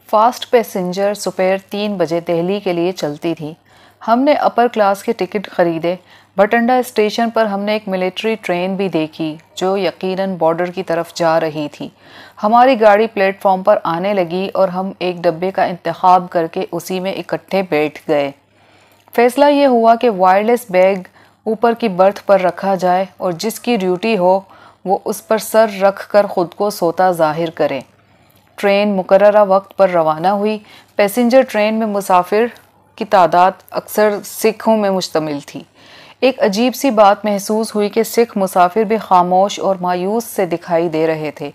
Fast passenger spare 3 بجے دہلی کے لیے چلتی تھی۔ ہم نے اپر کلاس کے ٹکٹ خریدے۔ بھٹنڈا اسٹیشن پر ہم نے ایک ملٹری ٹرین بھی دیکھی جو یقیناً بارڈر کی طرف جا رہی تھی۔ ہماری گاڑی پلیٹ فارم پر آنے لگی اور ہم ایک ڈبے کا انتخاب کر کے اسی میں اکٹھے بیٹھ گئے۔ فیصلہ یہ ہوا کہ وائرلیس بیگ اوپر کی برتھ پر رکھا جائے اور جس کی ڈیوٹی ہو وہ اس پر سر رکھ کر خود کو سوتا ظاہر کرے۔ ٹرین مقررہ وقت پر روانہ ہوئی۔ پیسنجر ٹرین میں مسافر کی تعداد اکثر سکھوں میں مشتمل تھی۔ ایک عجیب سی بات محسوس ہوئی کہ سکھ مسافر بھی خاموش اور مایوس سے دکھائی دے رہے تھے،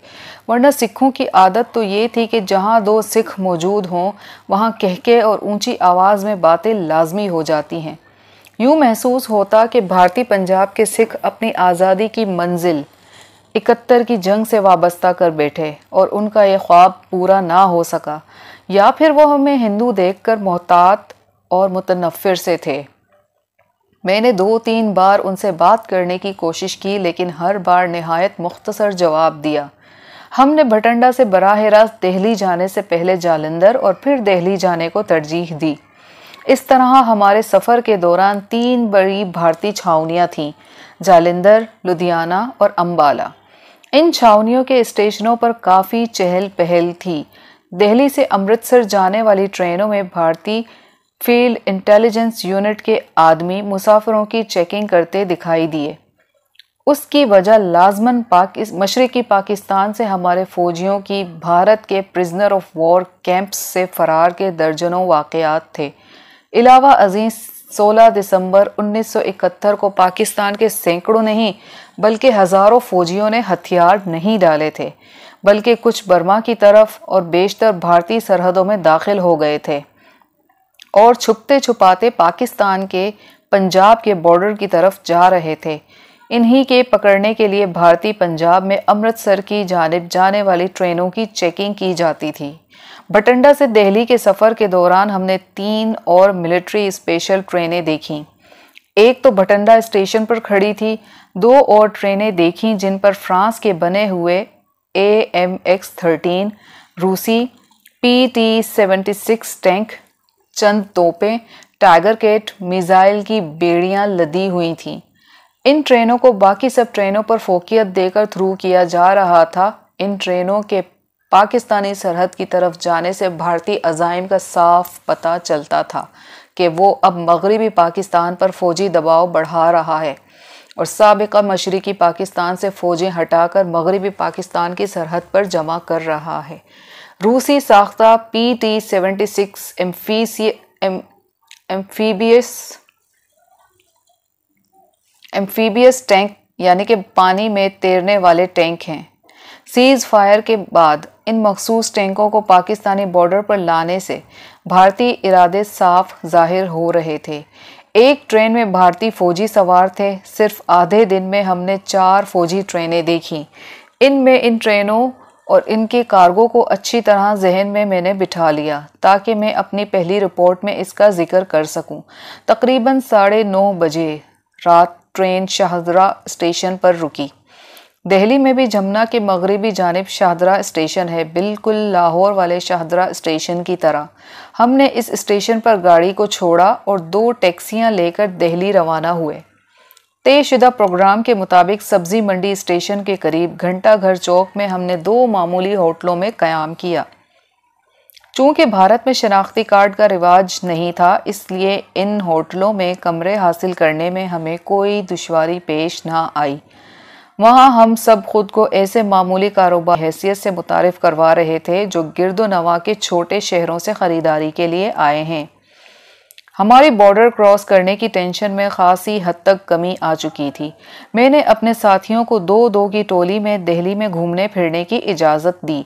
ورنہ سکھوں کی عادت تو یہ تھی کہ جہاں 2 سکھ موجود ہوں وہاں کہکے اور اونچی آواز میں باتیں لازمی ہو جاتی ہیں۔ یوں محسوس ہوتا کہ بھارتی پنجاب کے سکھ اپنی آزادی کی منزل 71 کی جنگ سے وابستہ کر بیٹھے اور ان کا یہ خواب پورا نہ ہو سکا، یا پھر وہ ہمیں ہندو دیکھ کر محتاط اور متنفر سے تھے۔ میں نے 2-3 بار ان سے بات کرنے کی کوشش کی لیکن ہر بار نہایت مختصر جواب دیا۔ ہم نے بھٹنڈا سے براہ راست دہلی جانے سے پہلے جالندھر اور پھر دہلی جانے کو ترجیح دی۔ اس طرح ہمارے سفر کے دوران 3 بڑی بھارتی چھاؤنیاں تھیں: جالندھر، لدھیانہ اور امبالہ۔ ان چھاؤنیوں کے اسٹیشنوں پر کافی چہل پہل تھی۔ دہلی سے امرتسر جانے والی ٹرینوں میں بھارتی فیلڈ انٹیلیجنس یونٹ کے آدمی مسافروں کی چیکنگ کرتے دکھائی دیے۔ اس کی وجہ لازماً مشرقی پاکستان سے ہمارے فوجیوں کی بھارت کے پرزنر آف وار کیمپس سے فرار کے درجنوں واقعات تھے۔ علاوہ ازیں 16 دسمبر 1971 کو پاکستان کے سینکڑوں نہیں بلکہ ہزاروں فوجیوں نے ہتھیار نہیں ڈالے تھے، بلکہ کچھ برما کی طرف اور بیشتر بھارتی سرحدوں میں داخل ہو گئے تھے اور چھپتے چھپاتے پاکستان کے پنجاب کے بارڈر کی طرف جا رہے تھے۔ انہی کے پکڑنے کے لیے بھارتی پنجاب میں امرتسر کی جانب جانے والی ٹرینوں کی چیکنگ کی جاتی تھی۔ بھٹنڈا سے دہلی کے سفر کے دوران ہم نے 3 اور ملٹری اسپیشل ٹرینیں دیکھیں۔ ایک تو بھٹنڈا اسٹیشن پر کھڑی تھی، 2 اور ٹرینیں دیکھیں جن پر فرانس کے بنے ہوئے AMX-13 روسی PT-76 ٹینک، چند توپیں، ٹائیگر کیٹ میزائل کی بیڑیاں لدی ہوئی تھیں۔ ان ٹرینوں کو باقی سب ٹرینوں پر فوقیت دے کر تھرو کیا جا رہا تھا۔ ان ٹرینوں کے پاکستانی سرحد کی طرف جانے سے بھارتی عزائم کا صاف پتہ چلتا تھا کہ وہ اب مغربی پاکستان پر فوجی دباؤ بڑھا رہا ہے اور سابقہ مشرقی پاکستان سے فوجیں ہٹا کر مغربی پاکستان کی سرحد پر جمع کر رہا ہے۔ روسی ساختہ PT-76 ایمفیبیس ٹینک یعنی کہ پانی میں تیرنے والے ٹینک ہیں۔ سیز فائر کے بعد ان مخصوص ٹینکوں کو پاکستانی بارڈر پر لانے سے بھارتی ارادے صاف ظاہر ہو رہے تھے۔ ایک ٹرین میں بھارتی فوجی سوار تھے۔ صرف آدھے دن میں ہم نے 4 فوجی ٹرینیں دیکھیں۔ ان ٹرینوں اور ان کے کارگو کو اچھی طرح ذہن میں نے بٹھا لیا تاکہ میں اپنی پہلی رپورٹ میں اس کا ذکر کر سکوں۔ تقریباً 9:30 بجے رات ٹرین شاہدرہ اسٹیشن پر رکی۔ دہلی میں بھی جمنا کے مغربی جانب شاہدرہ اسٹیشن ہے، بالکل لاہور والے شاہدرہ اسٹیشن کی طرح۔ ہم نے اس اسٹیشن پر گاڑی کو چھوڑا اور 2 ٹیکسیاں لے کر دہلی روانہ ہوئے۔ طے شدہ پروگرام کے مطابق سبزی منڈی اسٹیشن کے قریب گھنٹہ گھر چوک میں ہم نے 2 معمولی ہوٹلوں میں قیام کیا۔ چونکہ بھارت میں شناختی کارڈ کا رواج نہیں تھا، اس لیے ان ہوٹلوں میں کمرے حاصل کرنے میں ہمیں کوئی دشواری پیش نہ آئی۔ وہاں ہم سب خود کو ایسے معمولی کاروبار حیثیت سے متعارف کروا رہے تھے جو گرد و نواح کے چھوٹے شہروں سے خریداری کے لیے آئے ہیں۔ ہماری بارڈر کراس کرنے کی ٹینشن میں خاصی حد تک کمی آ چکی تھی۔ میں نے اپنے ساتھیوں کو 2-2 کی ٹولی میں دہلی میں گھومنے پھرنے کی اجازت دی۔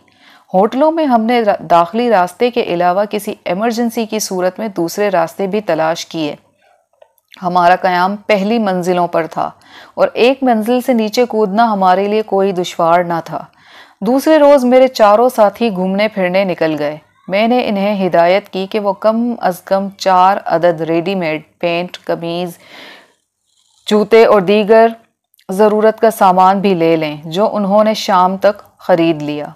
ہوٹلوں میں ہم نے داخلی راستے کے علاوہ کسی ایمرجنسی کی صورت میں دوسرے راستے بھی تلاش کیے۔ ہمارا قیام پہلی منزلوں پر تھا اور ایک منزل سے نیچے کودنا ہمارے لیے کوئی دشوار نہ تھا۔ دوسرے روز میرے 4 ساتھی گھومنے پھرنے نکل گئے۔ میں نے انہیں ہدایت کی کہ وہ کم از کم 4 عدد ریڈی میڈ پینٹ، قمیض، جوتے اور دیگر ضرورت کا سامان بھی لے لیں، جو انہوں نے شام تک خرید لیا۔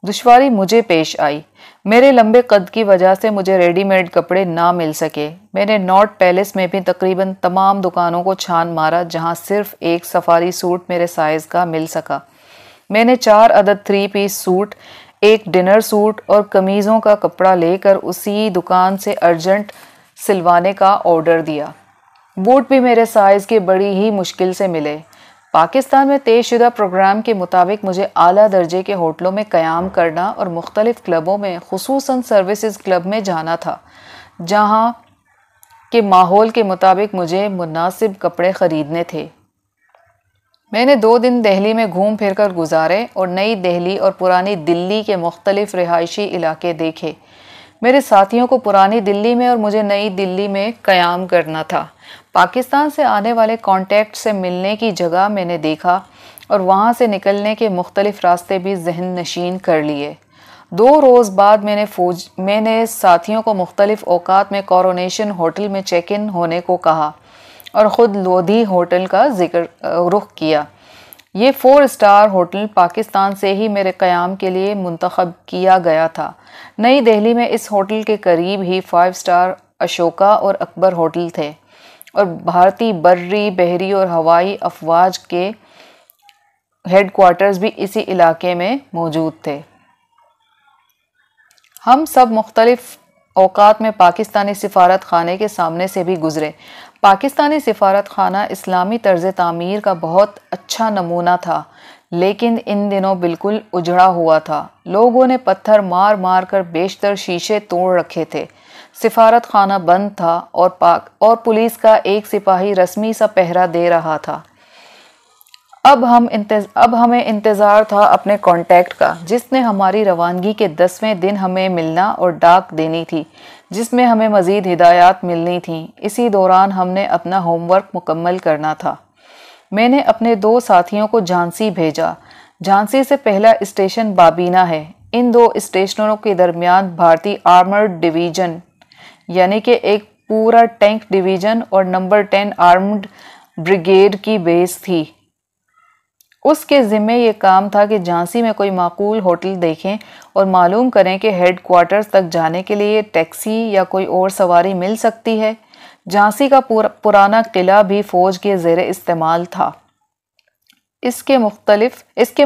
دشواری مجھے پیش آئی۔ میرے لمبے قد کی وجہ سے مجھے ریڈی میڈ کپڑے نہ مل سکے۔ میں نے نارتھ پیلس میں بھی تقریباً تمام دکانوں کو چھان مارا جہاں صرف ایک سفاری سوٹ میرے سائز کا مل سکا۔ میں نے 4 عدد 3 پیس سوٹ، ایک ڈنر سوٹ اور قمیضوں کا کپڑا لے کر اسی دکان سے ارجنٹ سلوانے کا آرڈر دیا۔ بوٹ بھی میرے سائز کے بڑی ہی مشکل سے ملے۔ پاکستان میں طے شدہ پروگرام کے مطابق مجھے اعلیٰ درجے کے ہوٹلوں میں قیام کرنا اور مختلف کلبوں میں خصوصاً سروسز کلب میں جانا تھا جہاں کے ماحول کے مطابق مجھے مناسب کپڑے خریدنے تھے۔ میں نے 2 دن دہلی میں گھوم پھر کر گزارے اور نئی دہلی اور پرانی دلی کے مختلف رہائشی علاقے دیکھے۔ میرے ساتھیوں کو پرانی دلی میں اور مجھے نئی دلی میں قیام کرنا تھا۔ پاکستان سے آنے والے کانٹیکٹ سے ملنے کی جگہ میں نے دیکھا اور وہاں سے نکلنے کے مختلف راستے بھی ذہن نشین کر لیے۔ 2 روز بعد میں نے ساتھیوں کو مختلف اوقات میں کورونیشن ہوٹل میں چیک ان ہونے کو کہا اور خود لودھی ہوٹل کا رخ کیا۔ یہ 4 اسٹار ہوٹل پاکستان سے ہی میرے قیام کے لیے منتخب کیا گیا تھا۔ نئی دہلی میں اس ہوٹل کے قریب ہی 5 اسٹار اشوکا اور اکبر ہوٹل تھے اور بھارتی بری، بحری اور ہوائی افواج کے ہیڈ کوارٹرز بھی اسی علاقے میں موجود تھے۔ ہم سب مختلف اوقات میں پاکستانی سفارت خانے کے سامنے سے بھی گزرے۔ پاکستانی سفارت خانہ اسلامی طرز تعمیر کا بہت اچھا نمونہ تھا، لیکن ان دنوں بالکل اجڑا ہوا تھا۔ لوگوں نے پتھر مار مار کر بیشتر شیشے توڑ رکھے تھے۔ سفارت خانہ بند تھا اور پولیس کا ایک سپاہی رسمی سا پہرا دے رہا تھا۔ اب ہمیں انتظار تھا اپنے کانٹیکٹ کا، جس نے ہماری روانگی کے 10ویں دن ہمیں ملنا اور ڈاک دینی تھی جس میں ہمیں مزید ہدایات ملنی تھیں۔ اسی دوران ہم نے اپنا ہوم ورک مکمل کرنا تھا۔ میں نے اپنے 2 ساتھیوں کو جھانسی بھیجا۔ جھانسی سے پہلا اسٹیشن بابینہ ہے۔ ان 2 اسٹیشنوں کے درمیان بھارتی آرمرڈ ڈویژن یعنی کہ ایک پورا ٹینک ڈویژن اور نمبر 10 آرمڈ بریگیڈ کی بیس تھی۔ اس کے ذمے یہ کام تھا کہ جھانسی میں کوئی معقول ہوٹل دیکھیں اور معلوم کریں کہ ہیڈ کوارٹرز تک جانے کے لیے ٹیکسی یا کوئی اور سواری مل سکتی ہے۔ جھانسی کا پرانا قلعہ بھی فوج کے زیر استعمال تھا۔ اس کے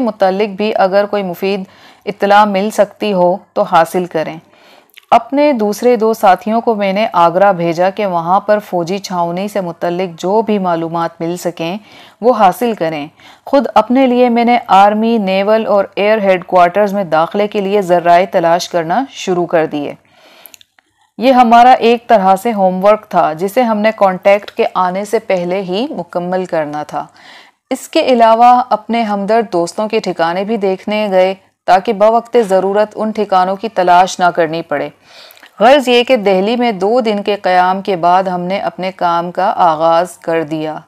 متعلق بھی اگر کوئی مفید اطلاع مل سکتی ہو تو حاصل کریں۔ اپنے دوسرے 2 ساتھیوں کو میں نے آگرہ بھیجا کہ وہاں پر فوجی چھاؤنی سے متعلق جو بھی معلومات مل سکیں وہ حاصل کریں۔ خود اپنے لیے میں نے آرمی، نیول اور ایئر ہیڈ کوارٹرز میں داخلے کے لیے ذرائع تلاش کرنا شروع کر دیے۔ یہ ہمارا ایک طرح سے ہوم ورک تھا جسے ہم نے کانٹیکٹ کے آنے سے پہلے ہی مکمل کرنا تھا۔ اس کے علاوہ اپنے ہمدرد دوستوں کے ٹھکانے بھی دیکھنے گئے تاکہ بوقت ضرورت ان ٹھکانوں کی تلاش نہ کرنی پڑے۔ غرض یہ کہ دہلی میں 2 دن کے قیام کے بعد ہم نے اپنے کام کا آغاز کر دیا۔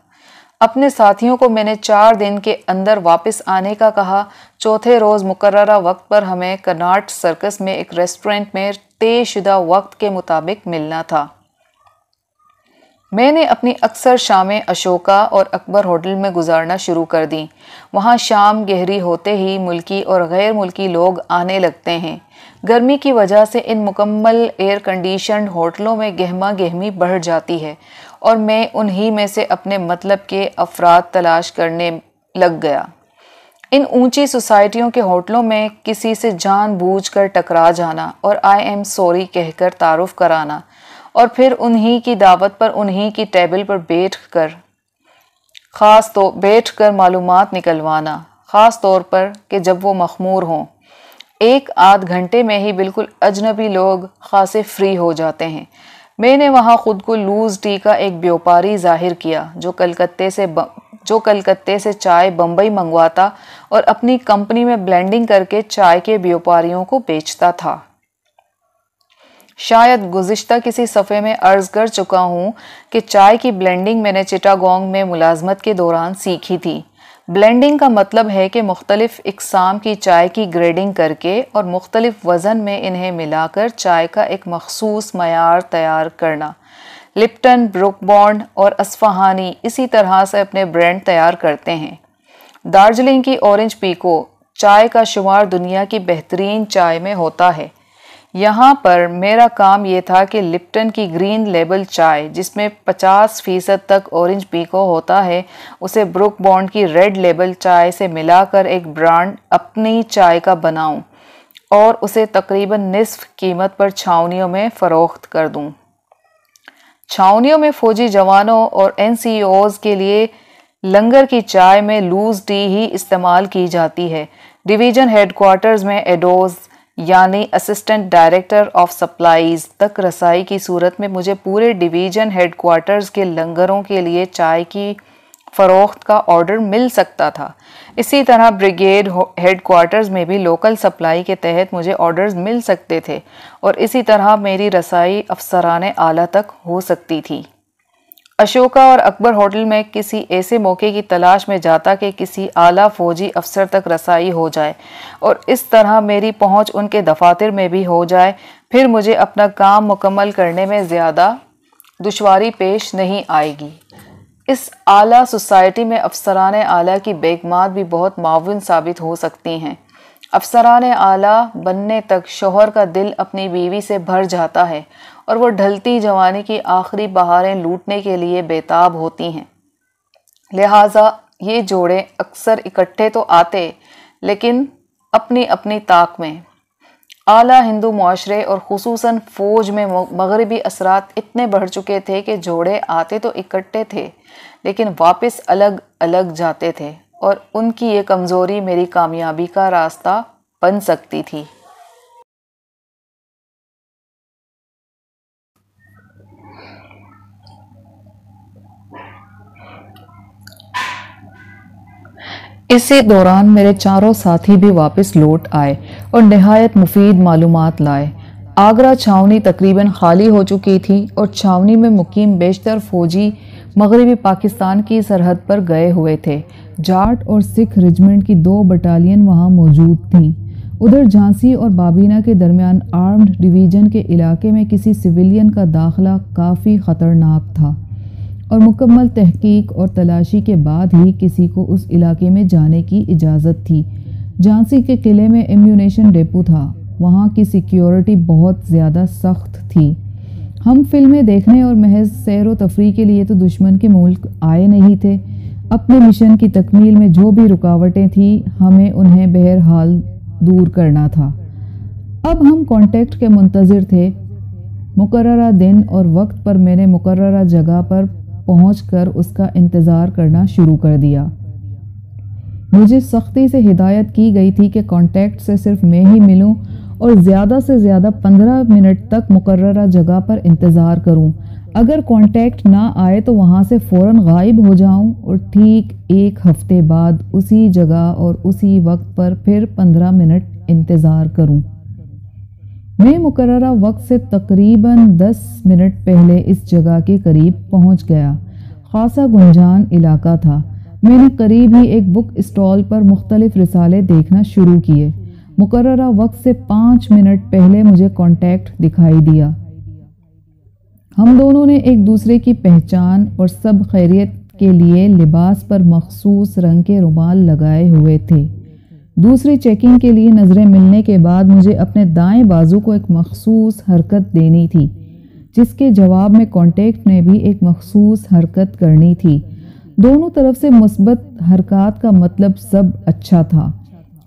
اپنے ساتھیوں کو میں نے 4 دن کے اندر واپس آنے کا کہا۔ چوتھے روز مقررہ وقت پر ہمیں کناٹ سرکس میں ایک ریسٹورنٹ میں طے شدہ وقت کے مطابق ملنا تھا۔ میں نے اپنی اکثر شامیں اشوکا اور اکبر ہوٹل میں گزارنا شروع کر دیں۔ وہاں شام گہری ہوتے ہی ملکی اور غیر ملکی لوگ آنے لگتے ہیں۔ گرمی کی وجہ سے ان مکمل ایئر کنڈیشنڈ ہوٹلوں میں گہما گہمی بڑھ جاتی ہے اور میں انہی میں سے اپنے مطلب کے افراد تلاش کرنے لگ گیا۔ ان اونچی سوسائٹیوں کے ہوٹلوں میں کسی سے جان بوجھ کر ٹکرا جانا اور آئی ایم سوری کہہ کر تعارف کرانا اور پھر انہی کی دعوت پر انہی کی ٹیبل پر بیٹھ کر معلومات نکلوانا، خاص طور پر کہ جب وہ مخمور ہوں۔ 1-8 گھنٹے میں ہی بالکل اجنبی لوگ خاصے فری ہو جاتے ہیں۔ میں نے وہاں خود کو لوز ٹی کا ایک بیوپاری ظاہر کیا جو کلکتے سے چائے بمبئی منگواتا اور اپنی کمپنی میں بلینڈنگ کر کے چائے کے بیوپاریوں کو بیچتا تھا۔ شاید گزشتہ کسی صفحے میں عرض کر چکا ہوں کہ چائے کی بلینڈنگ میں نے چٹاگانگ میں ملازمت کے دوران سیکھی تھی۔ بلینڈنگ کا مطلب ہے کہ مختلف اقسام کی چائے کی گریڈنگ کر کے اور مختلف وزن میں انہیں ملا کر چائے کا ایک مخصوص معیار تیار کرنا۔ لپٹن، بروک بانڈ اور اصفہانی اسی طرح سے اپنے برانڈ تیار کرتے ہیں۔ دارجلنگ کی اورنج پیکو چائے کا شمار دنیا کی بہترین چائے میں ہوتا ہے۔ یہاں پر میرا کام یہ تھا کہ لپٹن کی گرین لیبل چائے جس میں 50% تک اورنج پیکو ہوتا ہے اسے بروک بانڈ کی ریڈ لیبل چائے سے ملا کر ایک برانڈ اپنی چائے کا بناؤں اور اسے تقریباً نصف قیمت پر چھاؤنیوں میں فروخت کر دوں۔ چھاؤنیوں میں فوجی جوانوں اور NCOs کے لیے لنگر کی چائے میں لوز ٹی ہی استعمال کی جاتی ہے۔ ڈویژن ہیڈ کوارٹرز میں ایڈوز یعنی اسسٹنٹ ڈائریکٹر آف سپلائیز تک رسائی کی صورت میں مجھے پورے ڈویژن ہیڈ کوارٹرز کے لنگروں کے لیے چائے کی فروخت کا آرڈر مل سکتا تھا۔ اسی طرح بریگیڈ ہیڈ کوارٹرز میں بھی لوکل سپلائی کے تحت مجھے آرڈرز مل سکتے تھے اور اسی طرح میری رسائی افسران اعلیٰ تک ہو سکتی تھی۔ اشوکا اور اکبر ہوٹل میں کسی ایسے موقع کی تلاش میں جاتا کہ کسی اعلیٰ فوجی افسر تک رسائی ہو جائے اور اس طرح میری پہنچ ان کے دفاتر میں بھی ہو جائے، پھر مجھے اپنا کام مکمل کرنے میں زیادہ دشواری پیش نہیں آئے گی۔ اس اعلیٰ سوسائٹی میں افسران اعلیٰ کی بیگمات بھی بہت معاون ثابت ہو سکتی ہیں۔ افسران اعلیٰ بننے تک شوہر کا دل اپنی بیوی سے بھر جاتا ہے اور وہ ڈھلتی جوانی کی آخری بہاریں لوٹنے کے لیے بےتاب ہوتی ہیں۔ لہٰذا یہ جوڑے اکثر اکٹھے تو آتے لیکن اپنی اپنی طاق میں۔ اعلیٰ ہندو معاشرے اور خصوصاً فوج میں مغربی اثرات اتنے بڑھ چکے تھے کہ جوڑے آتے تو اکٹھے تھے لیکن واپس الگ الگ جاتے تھے اور ان کی یہ کمزوری میری کامیابی کا راستہ بن سکتی تھی۔ اسی دوران میرے چاروں ساتھی بھی واپس لوٹ آئے اور نہایت مفید معلومات لائے۔ آگرہ چھاؤنی تقریباً خالی ہو چکی تھی اور چھاؤنی میں مقیم بیشتر فوجی مغربی پاکستان کی سرحد پر گئے ہوئے تھے۔ جاٹ اور سکھ ریجمنٹ کی 2 بٹالین وہاں موجود تھیں۔ ادھر جھانسی اور بابینہ کے درمیان آرمڈ ڈویژن کے علاقے میں کسی سویلین کا داخلہ کافی خطرناک تھا اور مکمل تحقیق اور تلاشی کے بعد ہی کسی کو اس علاقے میں جانے کی اجازت تھی۔ جھانسی کے قلعے میں ایمیونیشن ڈیپو تھا، وہاں کی سیکیورٹی بہت زیادہ سخت تھی۔ ہم فلمیں دیکھنے اور محض سیر و تفریح کے لیے تو دشمن کے ملک آئے نہیں تھے۔ اپنے مشن کی تکمیل میں جو بھی رکاوٹیں تھیں ہمیں انہیں بہرحال دور کرنا تھا۔ اب ہم کانٹیکٹ کے منتظر تھے۔ مقررہ دن اور وقت پر میں نے مقررہ جگہ پر پہنچ کر اس کا انتظار کرنا شروع کر دیا۔ مجھے سختی سے ہدایت کی گئی تھی کہ کانٹیکٹ سے صرف میں ہی ملوں اور زیادہ سے زیادہ 15 منٹ تک مقررہ جگہ پر انتظار کروں۔ اگر کانٹیکٹ نہ آئے تو وہاں سے فوراً غائب ہو جاؤں اور ٹھیک 1 ہفتے بعد اسی جگہ اور اسی وقت پر پھر 15 منٹ انتظار کروں۔ میں مقررہ وقت سے تقریباً 10 منٹ پہلے اس جگہ کے قریب پہنچ گیا۔ خاصا گنجان علاقہ تھا۔ میں نے قریب ہی ایک بک اسٹال پر مختلف رسالے دیکھنا شروع کیے۔ مقررہ وقت سے 5 منٹ پہلے مجھے کانٹیکٹ دکھائی دیا۔ ہم دونوں نے ایک دوسرے کی پہچان اور سب خیریت کے لیے لباس پر مخصوص رنگ کے رومال لگائے ہوئے تھے۔ دوسری چیکنگ کے لیے نظریں ملنے کے بعد مجھے اپنے دائیں بازو کو ایک مخصوص حرکت دینی تھی، جس کے جواب میں کانٹیکٹ نے بھی ایک مخصوص حرکت کرنی تھی۔ دونوں طرف سے مثبت حرکات کا مطلب سب اچھا تھا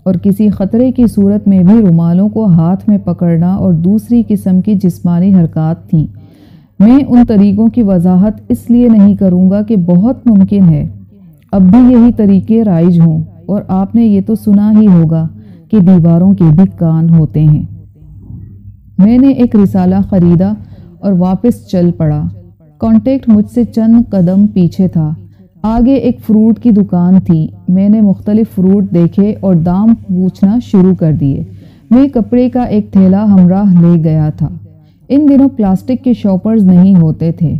اور کسی خطرے کی صورت میں بھی رومالوں کو ہاتھ میں پکڑنا اور دوسری قسم کی جسمانی حرکات تھیں۔ میں ان طریقوں کی وضاحت اس لیے نہیں کروں گا کہ بہت ممکن ہے اب بھی یہی طریقے رائج ہوں، اور آپ نے یہ تو سنا ہی ہوگا کہ دیواروں کے بھی کان ہوتے ہیں۔ میں نے ایک رسالہ خریدا اور واپس چل پڑا۔ کانٹیکٹ مجھ سے چند قدم پیچھے تھا۔ آگے ایک فروٹ کی دکان تھی۔ میں نے مختلف فروٹ دیکھے اور دام پوچھنا شروع کر دیے۔ میں کپڑے کا ایک تھیلا ہمراہ لے گیا تھا۔ ان دنوں پلاسٹک کے شاپرز نہیں ہوتے تھے۔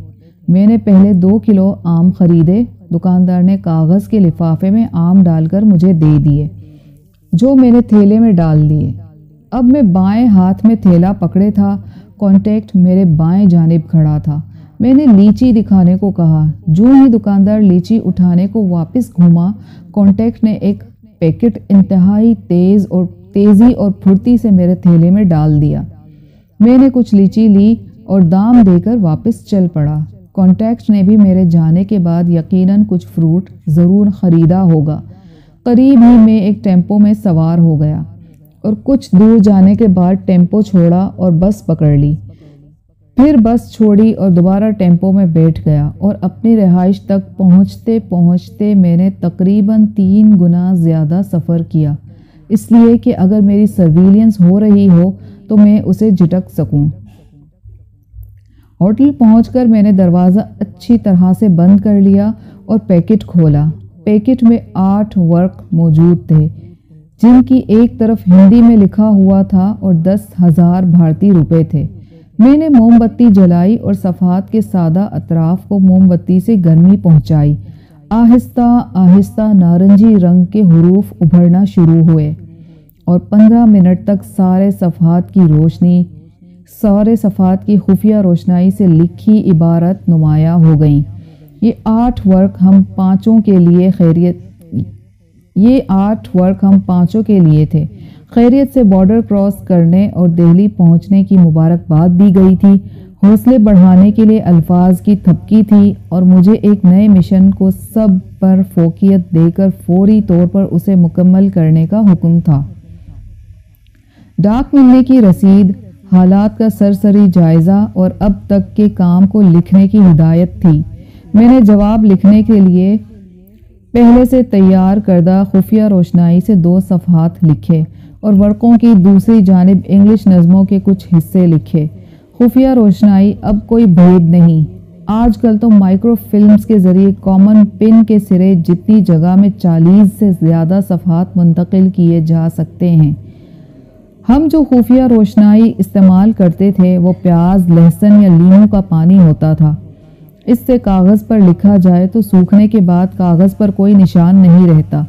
میں نے پہلے 2 کلو آم خریدے۔ دکاندار نے کاغذ کے لفافے میں آم ڈال کر مجھے دے دیے، جو میں نے تھیلے میں ڈال دیے۔ اب میں بائیں ہاتھ میں تھیلا پکڑے تھا۔ کانٹیکٹ میرے بائیں جانب کھڑا تھا۔ میں نے لیچی دکھانے کو کہا۔ جو ہی دکاندار لیچی اٹھانے کو واپس گھوما، کانٹیکٹ نے ایک پیکٹ انتہائی تیزی اور پھرتی سے میرے تھیلے میں ڈال دیا۔ میں نے کچھ لیچی لی اور دام دے کر واپس چل پڑا۔ کانٹیکٹ نے بھی میرے جانے کے بعد یقیناً کچھ فروٹ ضرور خریدا ہوگا۔ قریب ہی میں ایک ٹیمپو میں سوار ہو گیا اور کچھ دور جانے کے بعد ٹیمپو چھوڑا اور بس پکڑ لی۔ پھر بس چھوڑی اور دوبارہ ٹیمپو میں بیٹھ گیا اور اپنی رہائش تک پہنچتے پہنچتے میں نے تقریباً 3 گنا زیادہ سفر کیا، اس لیے کہ اگر میری سرویلنس ہو رہی ہو تو میں اسے جھٹک سکوں۔ ہوٹل پہنچ کر میں نے دروازہ اچھی طرح سے بند کر لیا اور پیکٹ کھولا۔ پیکٹ میں 8 ورق موجود تھے جن کی ایک طرف ہندی میں لکھا ہوا تھا اور 10,000 بھارتی روپے تھے۔ میں نے موم بتی جلائی اور صفحات کے سادہ اطراف کو موم بتی سے گرمی پہنچائی۔ آہستہ آہستہ نارنجی رنگ کے حروف ابھرنا شروع ہوئے اور 15 منٹ تک سارے صفحات کی خفیہ روشنائی سے لکھی عبارت نمایاں ہو گئیں۔ یہ 8 ورق ہم پانچوں کے لیے تھے۔ خیریت سے بارڈر کراس کرنے اور دہلی پہنچنے کی مبارکباد دی گئی تھی۔ حوصلے بڑھانے کے لیے الفاظ کی تھپکی تھی اور مجھے ایک نئے مشن کو سب پر فوقیت دے کر فوری طور پر اسے مکمل کرنے کا حکم تھا۔ ڈاک ملنے کی رسید، حالات کا سرسری جائزہ اور اب تک کے کام کو لکھنے کی ہدایت تھی۔ میں نے جواب لکھنے کے لیے پہلے سے تیار کردہ خفیہ روشنائی سے 2 صفحات لکھے اور ورقوں کی دوسری جانب انگلش نظموں کے کچھ حصے لکھے۔ خفیہ روشنائی اب کوئی بھید نہیں۔ آج کل تو مائکرو فلمز کے ذریعے کامن پن کے سرے جتنی جگہ میں 40 سے زیادہ صفحات منتقل کیے جا سکتے ہیں۔ ہم جو خفیہ روشنائی استعمال کرتے تھے وہ پیاز، لہسن یا لیموں کا پانی ہوتا تھا۔ اس سے کاغذ پر لکھا جائے تو سوکھنے کے بعد کاغذ پر کوئی نشان نہیں رہتا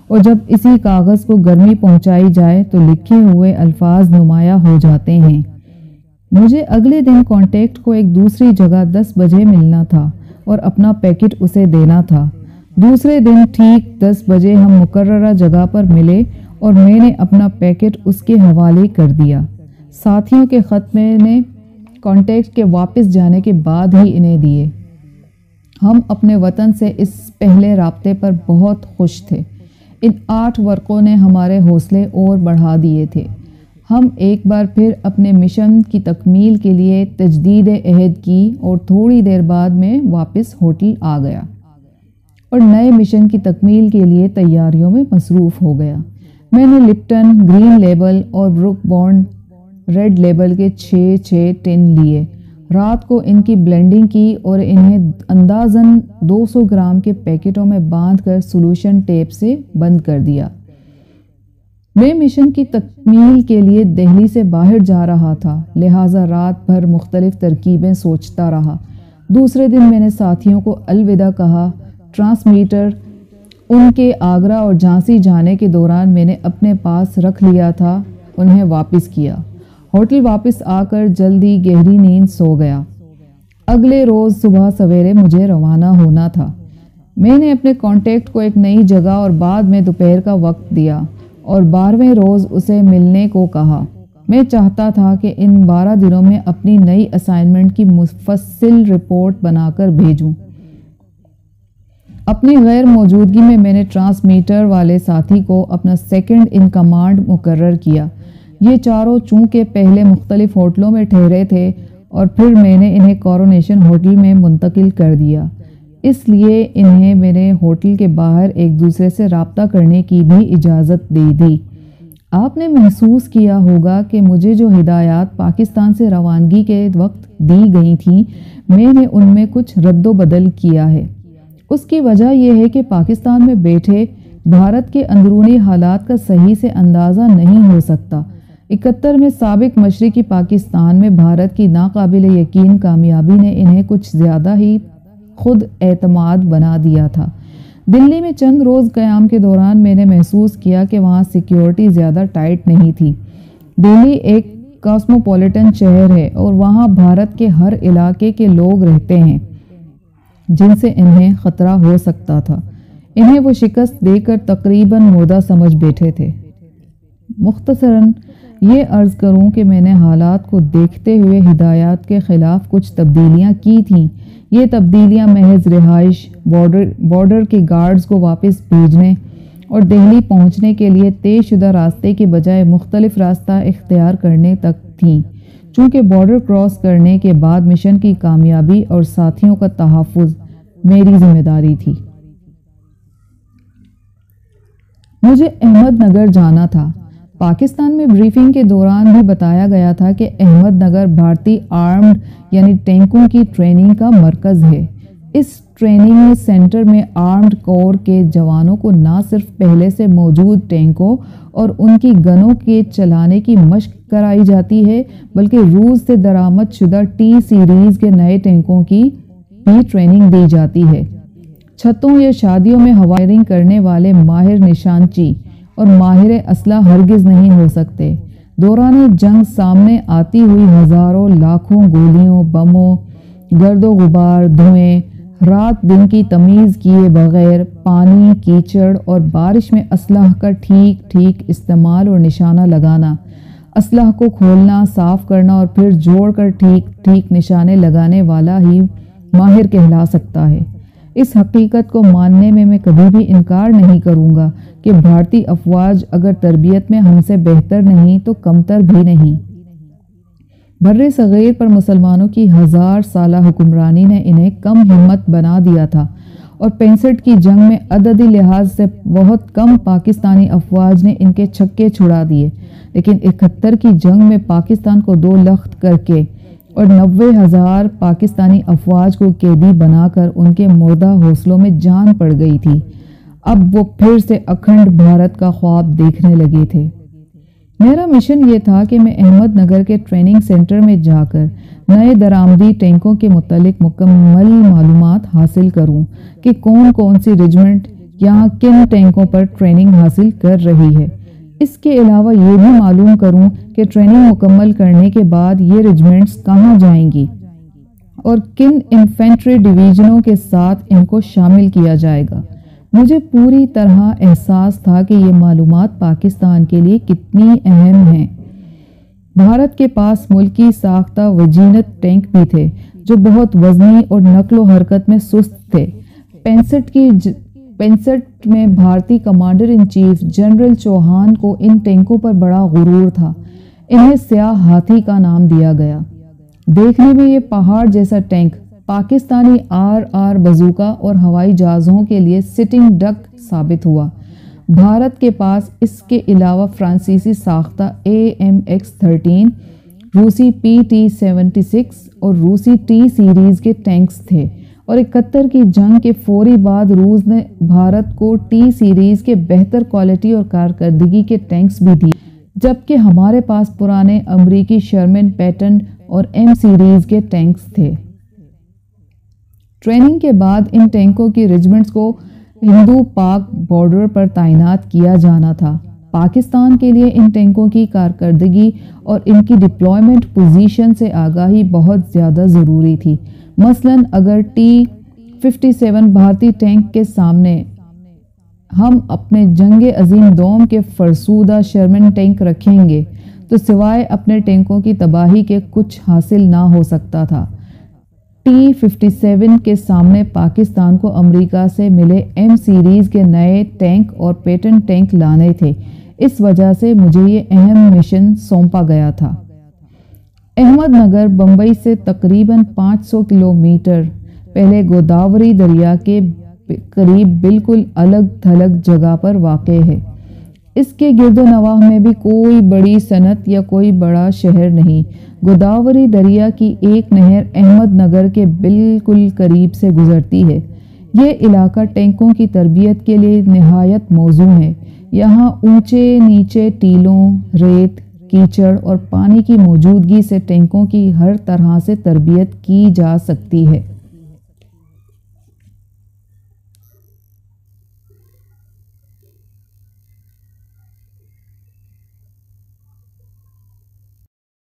اور جب اسی کاغذ کو گرمی پہنچائی جائے تو لکھے ہوئے الفاظ نمایاں ہو جاتے ہیں۔ مجھے اگلے دن کانٹیکٹ کو ایک دوسری جگہ 10 بجے ملنا تھا اور اپنا پیکٹ اسے دینا تھا۔ دوسرے دن ٹھیک 10 بجے ہم مقررہ جگہ پر ملے اور میں نے اپنا پیکٹ اس کے حوالے کر دیا۔ ساتھیوں کے خط میں نے کانٹیکٹ کے واپس جانے کے بعد ہی انہیں دیے۔ ہم اپنے وطن سے اس پہلے رابطے پر بہت خوش تھے۔ ان 8 ورقوں نے ہمارے حوصلے اور بڑھا دیے تھے۔ ہم ایک بار پھر اپنے مشن کی تکمیل کے لیے تجدید عہد کی اور تھوڑی دیر بعد میں واپس ہوٹل آ گیا اور نئے مشن کی تکمیل کے لیے تیاریوں میں مصروف ہو گیا۔ میں نے لپٹن گرین لیبل اور بروک بانڈ ریڈ لیبل کے 6 ٹن لیے۔ رات کو ان کی بلینڈنگ کی اور انہیں اندازاً 200 گرام کے پیکٹوں میں باندھ کر سولوشن ٹیپ سے بند کر دیا۔ میں مشن کی تکمیل کے لیے دہلی سے باہر جا رہا تھا، لہٰذا رات بھر مختلف ترکیبیں سوچتا رہا۔ دوسرے دن میں نے ساتھیوں کو الوداع کہا۔ ٹرانسمیٹر ان کے آگرہ اور جھانسی جانے کے دوران میں نے اپنے پاس رکھ لیا تھا، انہیں واپس کیا۔ ہوٹل واپس آ کر جلدی گہری نیند سو گیا۔ اگلے روز صبح سویرے مجھے روانہ ہونا تھا۔ میں نے اپنے کانٹیکٹ کو ایک نئی جگہ اور بعد میں دوپہر کا وقت دیا اور 12ویں روز اسے ملنے کو کہا۔ میں چاہتا تھا کہ ان 12 دنوں میں اپنی نئی اسائنمنٹ کی مفصل رپورٹ بنا کر بھیجوں۔ اپنی غیر موجودگی میں نے ٹرانسمیٹر والے ساتھی کو اپنا سیکنڈ ان کمانڈ مقرر کیا۔ یہ چاروں چونکہ پہلے مختلف ہوٹلوں میں ٹھہرے تھے اور پھر میں نے انہیں کورونیشن ہوٹل میں منتقل کر دیا، اس لیے انہیں میرے ہوٹل کے باہر ایک دوسرے سے رابطہ کرنے کی بھی اجازت دے دی۔ آپ نے محسوس کیا ہوگا کہ مجھے جو ہدایات پاکستان سے روانگی کے وقت دی گئی تھیں، میں نے ان میں کچھ رد و بدل کیا ہے۔ اس کی وجہ یہ ہے کہ پاکستان میں بیٹھے بھارت کے اندرونی حالات کا صحیح سے اندازہ نہیں ہو سکتا۔ 71 میں سابق مشرقی پاکستان میں بھارت کی ناقابل یقین کامیابی نے انہیں کچھ زیادہ ہی خود اعتماد بنا دیا تھا۔ دلی میں چند روز قیام کے دوران میں نے محسوس کیا کہ وہاں سیکیورٹی زیادہ ٹائٹ نہیں تھی۔ دلی ایک کاسموپولیٹن شہر ہے اور وہاں بھارت کے ہر علاقے کے لوگ رہتے ہیں جن سے انہیں خطرہ ہو سکتا تھا۔ انہیں وہ شکست دے کر تقریباً مردہ سمجھ بیٹھے تھے۔ مختصراً یہ عرض کروں کہ میں نے حالات کو دیکھتے ہوئے ہدایات کے خلاف کچھ تبدیلیاں کی تھیں۔ یہ تبدیلیاں محض رہائش، بارڈر کے گارڈز کو واپس بھیجنے اور دہلی پہنچنے کے لیے طے شدہ راستے کے بجائے مختلف راستہ اختیار کرنے تک تھیں، چونکہ بارڈر کراس کرنے کے بعد مشن کی کامیابی اور ساتھیوں کا تحفظ میری ذمہ داری تھی۔ مجھے احمد نگر جانا تھا۔ پاکستان میں بریفنگ کے دوران بھی بتایا گیا تھا کہ احمد نگر بھارتی آرمڈ یعنی ٹینکوں کی ٹریننگ کا مرکز ہے۔ اس ٹریننگ سینٹر میں آرمڈ کور کے جوانوں کو نہ صرف پہلے سے موجود ٹینکوں اور ان کی گنوں کے چلانے کی مشق کرائی جاتی ہے، بلکہ روس سے درآمد شدہ ٹی سیریز کے نئے ٹینکوں کی بھی ٹریننگ دی جاتی ہے۔ چھتوں یا شادیوں میں فائرنگ کرنے والے ماہر نشانچی اور ماہر اسلحہ ہرگز نہیں ہو سکتے۔ دوران جنگ سامنے آتی ہوئی ہزاروں لاکھوں گولیوں، بموں، گرد و غبار، دھوئیں، رات دن کی تمیز کیے بغیر پانی، کیچڑ اور بارش میں اسلحہ کا ٹھیک استعمال اور نشانہ لگانا، اسلحہ کو کھولنا، صاف کرنا اور پھر جوڑ کر ٹھیک نشانے لگانے والا ہی ماہر کہلا سکتا ہے۔ اس حقیقت کو ماننے میں کبھی بھی انکار نہیں کروں گا کہ بھارتی افواج اگر تربیت میں ہم سے بہتر نہیں تو کمتر بھی نہیں۔ بر صغیر پر مسلمانوں کی 1000 سالہ حکمرانی نے انہیں کم ہمت بنا دیا تھا اور 65 کی جنگ میں عددی لحاظ سے بہت کم پاکستانی افواج نے ان کے چھکے چھڑا دیے، لیکن 71 کی جنگ میں پاکستان کو 2 لخت کر کے اور 90,000 پاکستانی افواج کو قیدی بنا کر ان کے مردہ حوصلوں میں جان پڑ گئی تھی۔ اب وہ پھر سے اکھنڈ بھارت کا خواب دیکھنے لگے تھے۔ میرا مشن یہ تھا کہ میں احمد نگر کے ٹریننگ سینٹر میں جا کر نئے درآمدی ٹینکوں کے متعلق مکمل معلومات حاصل کروں کہ کون سی ریجمنٹ یہاں کن ٹینکوں پر ٹریننگ حاصل کر رہی ہے۔ اس کے علاوہ یہ بھی معلوم کروں کہ ٹریننگ مکمل کرنے کے بعد یہ ریجمنٹس کہاں جائیں گی اور کن انفینٹری ڈویژنوں کے ساتھ ان کو شامل کیا جائے گا۔ مجھے پوری طرح احساس تھا کہ یہ معلومات پاکستان کے لیے کتنی اہم ہیں۔ بھارت کے پاس ملکی ساختہ وجینت ٹینک بھی تھے جو بہت وزنی اور نقل و حرکت میں سست تھے۔ 65 میں بھارتی commander in chief general Chauhan کو ان ٹینکوں پر بڑا غرور تھا۔ انہیں سیاہ ہاتھی کا نام دیا گیا۔ دیکھنے میں یہ پہاڑ جیسا ٹینک پاکستانی آر بازوکا اور ہوائی جہازوں کے لیے سٹنگ ڈک ثابت ہوا۔ بھارت کے پاس اس کے علاوہ فرانسیسی ساختہ AMX-13، روسی PT-76 اور روسی ٹی سیریز کے ٹینکس تھے، اور 71 کی جنگ کے فوری بعد روس نے بھارت کو ٹی سیریز کے بہتر کوالٹی اور کارکردگی کے ٹینکس بھی دیے، جبکہ ہمارے پاس پرانے امریکی شرمن پیٹن اور M سیریز کے ٹینکس تھے۔ ٹریننگ کے بعد ان ٹینکوں کی ریجمنٹس کو ہندو پاک بارڈر پر تعینات کیا جانا تھا۔ پاکستان کے لیے ان ٹینکوں کی کارکردگی اور ان کی ڈپلائمنٹ پوزیشن سے آگاہی بہت زیادہ ضروری تھی۔ مثلاً اگر T-57 بھارتی ٹینک کے سامنے ہم اپنے جنگ عظیم دوم کے فرسودہ شرمن ٹینک رکھیں گے تو سوائے اپنے ٹینکوں کی تباہی کے کچھ حاصل نہ ہو سکتا تھا۔ T-57 کے سامنے پاکستان کو امریکہ سے ملے M سیریز کے نئے ٹینک اور پیٹن ٹینک لانے تھے۔ اس وجہ سے مجھے یہ اہم مشن سونپا گیا تھا۔ احمد نگر بمبئی سے تقریباً 500 کلومیٹر پہلے گوداوری دریا کے قریب بالکل الگ تھلگ جگہ پر واقع ہے۔ اس کے گرد و نواح میں بھی کوئی بڑی صنعت یا کوئی بڑا شہر نہیں۔ گوداوری دریا کی ایک نہر احمد نگر کے بالکل قریب سے گزرتی ہے۔ یہ علاقہ ٹینکوں کی تربیت کے لیے نہایت موزوں ہے۔ یہاں اونچے نیچے ٹیلوں، ریت، کیچڑ اور پانی کی موجودگی سے ٹینکوں کی ہر طرح سے تربیت کی جا سکتی ہے۔